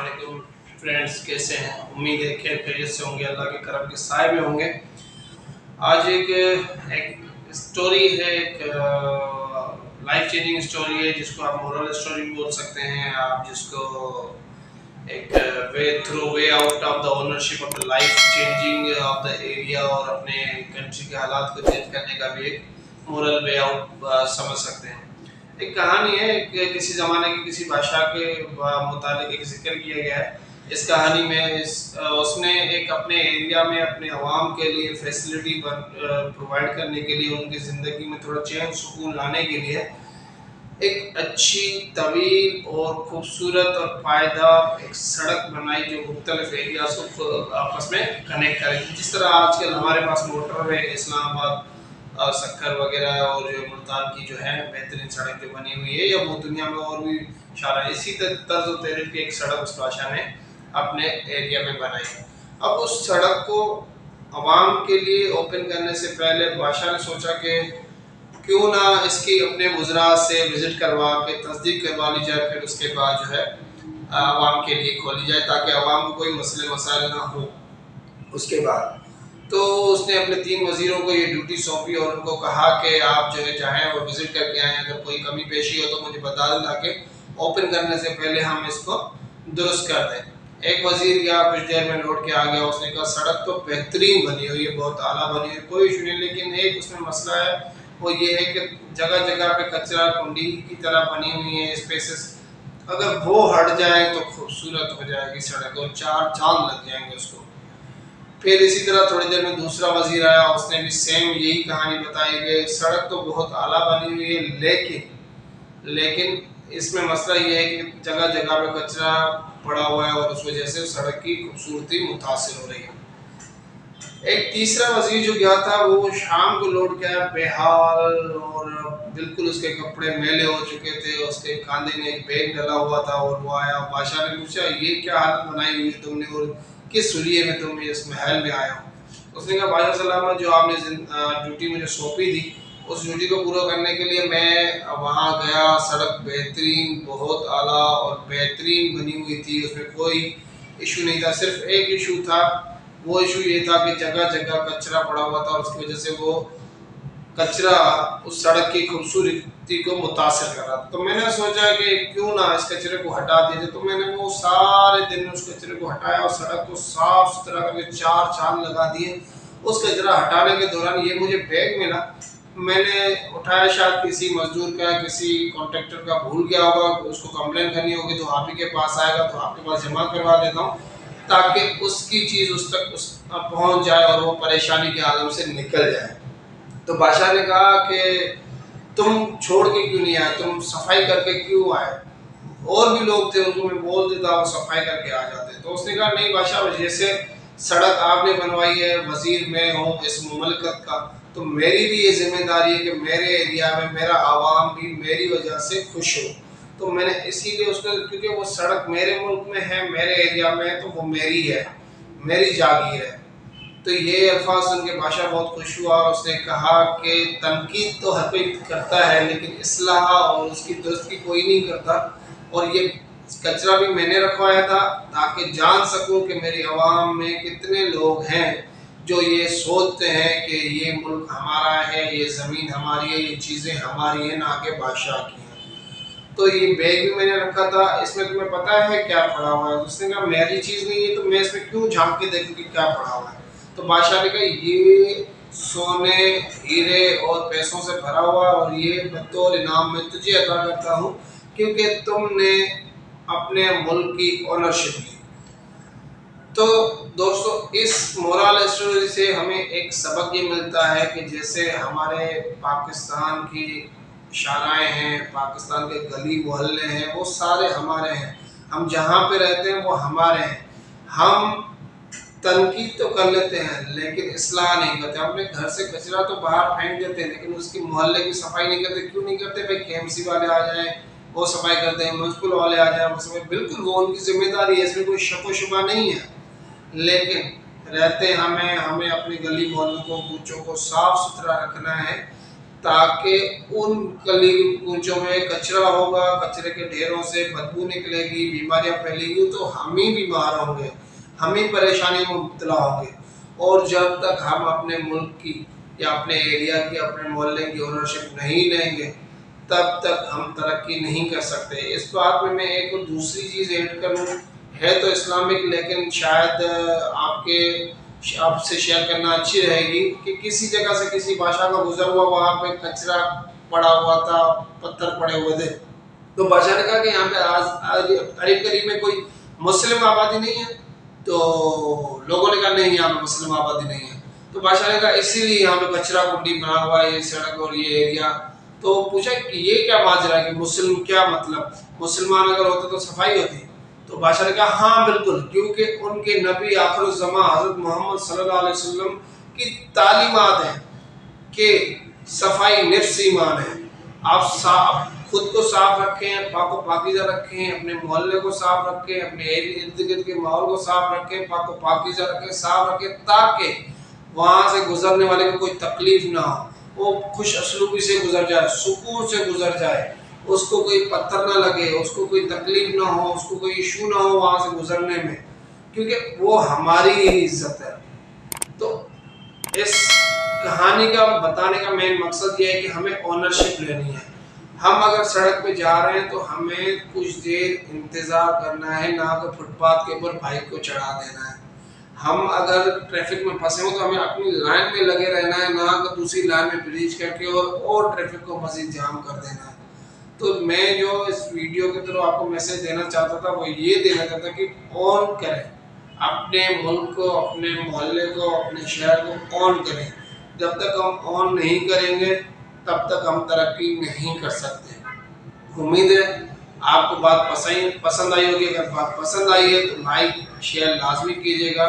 वालेकुम फ्रेंड्स, कैसे हैं? उम्मीद है खैर खैरियत से होंगे, अल्लाह के करम के साए में होंगे। आज एक स्टोरी है, एक लाइफ चेंजिंग स्टोरी है, जिसको आप मोरल स्टोरी भी बोल सकते हैं, आप जिसको एक way out of the ownership of the life changing of the area और अपने कंट्री के हालात को चेंज करने का भी एक मोरल वे आउट समझ सकते हैं। एक कहानी है, किसी ज़माने के किसी बादशाह के मुतालिक एक जिक्र किया गया है। इस कहानी में उसने एक अपने एरिया में अपने अवाम के लिए फैसिलिटी प्रोवाइड करने के लिए, उनकी ज़िंदगी में थोड़ा चैन सुकून लाने के लिए एक अच्छी तवील और खूबसूरत और पायदार एक सड़क बनाई जो मुख्तलिफ एरियाज को आपस में कनेक्ट करेगी। जिस तरह आजकल हमारे पास मोटर है, इस्लामाबाद सक्कर वगैरह और जो मुल्तान की जो है बेहतरीन सड़क जो बनी हुई है, या वो दुनिया में और भी शारा इसी तर्ज तरीके की एक सड़क उस बादशाह ने अपने एरिया में बनाई। अब उस सड़क को अवाम के लिए ओपन करने से पहले बादशाह ने सोचा कि क्यों ना इसकी अपने वज़रा से विज़िट करवा के तस्दीक करवा ली जाए, फिर उसके बाद जो है अवाम के लिए खोली जाए ताकि अवाम को कोई मसले मसाइल ना हो। उसके बाद तो उसने अपने 3 वज़ीरों को ये ड्यूटी सौंपी और उनको कहा कि आप जो है चाहें वो विज़िट करके आएँ, अगर कोई कमी पेशी हो तो मुझे बता दें ताकि ओपन करने से पहले हम इसको दुरुस्त कर दें। एक वज़ीर या कुछ देर में लौट के आ गया, उसने कहा सड़क तो बेहतरीन बनी हुई है, बहुत आला बनी हुई है, कोई इशू नहीं, लेकिन एक उसमें मसला है, वो ये है कि जगह जगह पे कचरा कुंडी की तरह बनी हुई है स्पेसेस, अगर वो हट जाए तो खूबसूरत हो जाएगी सड़क और 4 चांद लग जाएंगे उसको। फिर इसी तरह थोड़ी देर में दूसरा वज़ीर आया, उसने भी सेम यही कहानी बताई कि सड़क तो बहुत आला बनी हुई है, लेकिन इसमें मसला ये है कि जगह जगह पे कचरा पड़ा हुआ है और उस वजह से सड़क की खूबसूरती मुतासिर हो रही है। एक तीसरा वज़ीर जो गया था वो शाम को लौट के आया बेहाल और बिल्कुल उसके कपड़े मैले हो चुके थे, उसके कांधे में एक बैग डला हुआ था और वो आया। बादशाह ने पूछा ये क्या हालत बनाई हुई है तुमने और किस हुलिये में तुम इस महल में आए हो? उसने कहा बादशाह सलामत, जो आपने ड्यूटी मुझे सौंपी थी उस ड्यूटी को पूरा करने के लिए मैं वहाँ गया। सड़क बेहतरीन, बहुत आला और बेहतरीन बनी हुई थी, उसमें कोई इशू नहीं था। सिर्फ एक इशू था, वो इशू ये था कि जगह जगह कचरा पड़ा हुआ था और उसकी वजह से वो कचरा उस सड़क की खूबसूरती को मुतासर कर रहा था। तो मैंने सोचा कि क्यों ना इस कचरे को हटा दिया। तो मैंने वो सारे दिन उस कचरे को हटाया और सड़क को साफ सुथरा करके 4 चांद लगा दिए। उस कचरा हटाने के दौरान ये मुझे बैग मिला, मैंने उठाया, शायद किसी मजदूर का किसी कॉन्ट्रैक्टर का भूल गया होगा, उसको कंप्लेन करनी होगी तो आप ही के पास आएगा, तो आपके पास जमा करवा देता हूँ ताकि उसकी चीज़ उस तक पहुँच जाए और वो परेशानी के आलम से निकल जाए। तो बादशाह ने कहा कि तुम छोड़ के क्यों नहीं आए, तुम सफाई करके क्यों आए? और भी लोग थे, उनको मैं बोल देता वो सफाई करके आ जाते। तो उसने कहा नहीं बादशाह, जैसे सड़क आपने बनवाई है, वज़ीर मैं हूँ इस मुमलकत का, तो मेरी भी ये जिम्मेदारी है कि मेरे एरिया में मेरा आवाम भी मेरी वजह से खुश हो। तो मैंने इसीलिए उसको, क्योंकि वो सड़क मेरे मुल्क में है, मेरे एरिया में है, तो वो मेरी है, मेरी जागीर है। तो ये अल्फाज सुन के बादशाह बहुत खुश हुआ और उसने कहा कि तनकीद तो हर कोई करता है लेकिन इस्लाह और उसकी दुरुस्ती कोई नहीं करता, और ये कचरा भी मैंने रखवाया था ताकि जान सकूं कि मेरी आवाम में कितने लोग हैं जो ये सोचते हैं कि ये मुल्क हमारा है, ये ज़मीन हमारी है, ये चीज़ें हमारी हैं, ना कि बादशाह की हैं। तो ये बैग भी मैंने रखा था, इसमें तुम्हें पता है क्या पड़ा हुआ है? उसने कहा मेरी चीज़ नहीं है तो मैं इसमें क्यों झांक के देखूँ कि क्या पड़ा हुआ है? तो बादशाह ने कहा ये सोने हीरे और पैसों से भरा हुआ और ये बतौर इनाम में तुझे अता करता हूँ क्योंकि तुमने अपने मुल्क की ओनरशिप ली। तो दोस्तों, इस मोरल स्टोरी से हमें एक सबक ये मिलता है कि जैसे हमारे पाकिस्तान की शाराएँ हैं, पाकिस्तान के गली मोहल्ले हैं, वो सारे हमारे हैं, हम जहाँ पे रहते हैं वो हमारे हैं। हम तनकीद तो कर लेते हैं लेकिन इस्लाह नहीं करते। हम अपने घर से कचरा तो बाहर फेंक देते हैं लेकिन उसकी मोहल्ले की सफाई नहीं करते। क्यों नहीं करते भाई? KMC वाले आ जाएं वो सफाई करते हैं, म्यूनसिपल वाले आ जाएं वो सफाई, बिल्कुल वो उनकी जिम्मेदारी है, इसमें कोई शक व शुबा नहीं है। लेकिन रहते हमें अपने गली मोहल्लों को, कूचों को साफ सुथरा रखना है تاکہ ان گلی کوچوں میں کچرا ہوگا، کچرے کے ڈھیروں سے بدبو نکلے گی، بیماریاں پھیلیں گی تو ہم ہی بیمار ہوں گے، ہم ہی پریشانی میں مبتلا ہوں گے۔ اور جب تک ہم اپنے ملک کی یا اپنے ایریا کی، اپنے محلے کی اونرشپ نہیں لیں گے تب تک ہم ترقی نہیں کر سکتے۔ اس بات میں ایک اور دوسری چیز ایڈ کروں، ہے تو اسلامک لیکن شاید آپ سے شیئر کرنا اچھی رہے گی کہ کسی جگہ سے کسی بادشاہ کا گزر ہوا، وہاں پہ کچرا پڑا ہوا تھا، پتھر پڑے ہوئے تھے، تو بادشاہ نے کہا کہ یہاں پہ قریب قریب میں کوئی مسلم آبادی نہیں ہے، تو لوگوں نے کہا نہیں یہاں پہ مسلم آبادی نہیں ہے، تو بادشاہ نے کہا اسی لیے یہاں پہ کچرا کنڈی بنا ہوا ہے، یہ سڑک اور یہ ایریا۔ تو پوچھا کہ یہ کیا ماجرا ہے کہ مسلم کیا مطلب، مسلمان اگر ہوتے تو صفائی ہوتی؟ تو بادشاہ نے کہا ہاں بالکل، کیونکہ ان کے نبی آخر الزمان حضرت محمد صلی اللہ علیہ وسلم کی تعلیمات ہیں کہ صفائی نفس ایمان ہے۔ آپ خود کو صاف رکھیں، پاک و پاکیزہ رکھیں، اپنے محلے کو صاف رکھیں، اپنے ارد گرد کے ماحول کو صاف رکھیں، پاک و پاکیزہ رکھیں، صاف رکھیں، تاکہ وہاں سے گزرنے والے کو کوئی تکلیف نہ ہو، وہ خوش اسلوبی سے گزر جائے، سکون سے گزر جائے، اس کو کوئی پتھر نہ لگے، اس کو کوئی تکلیف نہ ہو، اس کو کوئی ایشو نہ ہو وہاں سے گزرنے میں، کیونکہ وہ ہماری ہی عزت ہے۔ تو اس کہانی کا بتانے کا مین مقصد یہ ہے کہ ہمیں اونرشپ لینی ہے۔ ہم اگر سڑک پہ جا رہے ہیں تو ہمیں کچھ دیر انتظار کرنا ہے، نہ کہ فٹ پاتھ کے اوپر بائک کو چڑھا دینا ہے۔ ہم اگر ٹریفک میں پھنسے ہوں تو ہمیں اپنی لائن میں لگے رہنا ہے، نہ کہ دوسری لائن میں بریچ کر کے اور ٹریفک کو مزید جام کر دینا ہے۔ تو میں جو اس ویڈیو کے تھرو آپ کو میسج دینا چاہتا تھا وہ یہ دینا چاہتا کہ آن کریں، اپنے ملک کو، اپنے محلے کو، اپنے شہر کو آن کریں۔ جب تک ہم آن نہیں کریں گے تب تک ہم ترقی نہیں کر سکتے۔ امید ہے آپ کو بات پسند آئی ہوگی۔ اگر بات پسند آئی ہے تو لائک شیئر لازمی کیجیے گا۔